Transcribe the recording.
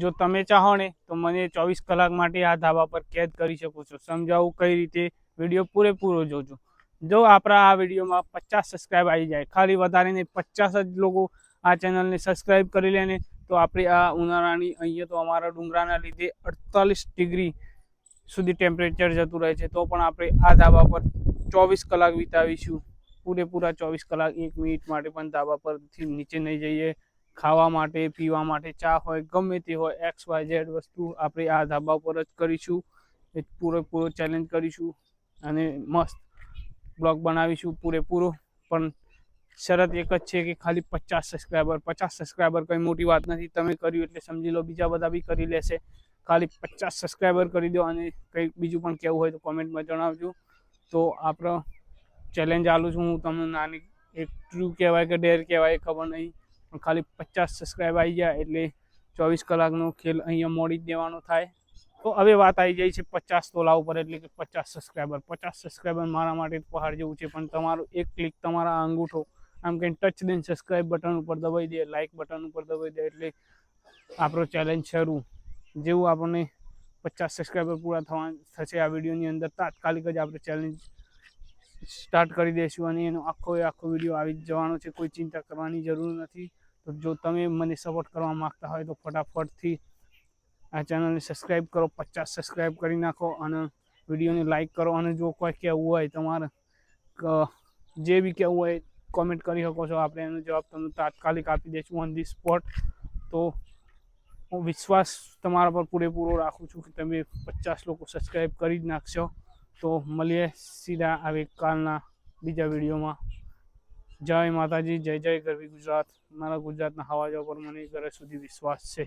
જો તમે ચાહો ને તો મને 24 કલાક માટે આ ધાબા પર કેદ કરી શકો છો। સમજાવું કઈ રીતે, વિડીયો પૂરેપૂરો જોજો। જો આપણા આ વિડીયોમાં 50 સબસ્ક્રાઈબ આવી જાય, ખાલી વધારે નહીં 50 જ લોકો આ ચેનલને સબસ્ક્રાઈબ કરી લે ને, તો આપણે આ ઉનાળાની અહીંયા તો અમારા ડુંગરાના લીધે 48 ડિગ્રી સુધી ટેમ્પરેચર જતું રહે છે, તો પણ આપણે આ ધાબા પર 24 કલાક વિતાવીશું। પૂરેપૂરા 24 કલાક 1 મિનિટ માટે પણ ધાબા પરથી નીચે નહીં જઈએ। ખાવા માટે, પીવા માટે, ચા હોય, ગમે તે હોય, XYZ વસ્તુ આપણે આ ધાબા પર જ કરીશું। એ પૂરેપૂરો ચેલેન્જ કરીશું અને મસ્ત બ્લોગ બનાવીશું પૂરેપૂરો। પણ શરત એક જ છે કે ખાલી 50 સબસ્ક્રાઈબર। 50 સબસ્ક્રાઈબર કંઈ મોટી વાત નથી, તમે કર્યું એટલે સમજી લો બીજા બધા બી કરી લેશે। ખાલી 50 સબસ્ક્રાઈબર કરી દો, અને કંઈક બીજું પણ કહેવું હોય તો કોમેન્ટમાં જણાવજો। તો આપણો ચેલેન્જ આલું છું હું તમને, નાની એક ટ્રુ કહેવાય કે ડેર કહેવાય ખબર નહીં, પણ ખાલી 50 સબસ્ક્રાઈબ આવી જાય એટલે 24 કલાકનો ખેલ અહીંયા મોડી જ દેવાનો થાય। તો હવે વાત આવી જાય છે 50 તોલા ઉપર, એટલે કે 50 સબસ્ક્રાઈબર। 50 સબસ્ક્રાઈબર મારા માટે પહાડ જેવું છે, પણ તમારું એક ક્લિક, તમારા અંગૂઠો આમ કંઈ ટચ દઈને સબસ્ક્રાઈબ બટન ઉપર દબાવી દે, લાઇક બટન ઉપર દબાવી દે એટલે આપણો ચેલેન્જ શરૂ। જેવું આપણને 50 સબસ્ક્રાઈબર પૂરા થશે આ વિડીયોની અંદર, તાત્કાલિક જ આપણે ચેલેન્જ સ્ટાર્ટ કરી દઈશું, અને એનો આખો વિડીયો આવી જ જવાનો છે। કોઈ ચિંતા કરવાની જરૂર નથી। તો જો તમે મને સપોર્ટ કરવા માગતા હોય તો ફટાફટથી આ ચેનલને સબસ્ક્રાઈબ કરો, 50 સબસ્ક્રાઈબ કરી નાખો, અને વિડીયોને લાઇક કરો। અને જો કોઈ કહેવું હોય તમારે, જે બી કહેવું હોય કોમેન્ટ કરી શકો છો, આપણે એનો જવાબ તમને તાત્કાલિક આપી દઈશું ઓન ધી સ્પોટ। તો હું વિશ્વાસ તમારા પર પૂરેપૂરો રાખું છું કે તમે 50 લોકો સબસ્ક્રાઈબ કરી જ નાખશો। તો મળીએ સીધા આવે કાલના બીજા વિડીયોમાં। જય માતાજી, જય જય ગરવી ગુજરાત। મારા ગુજરાતના હવા પર મને ઘરે સુધી વિશ્વાસ છે।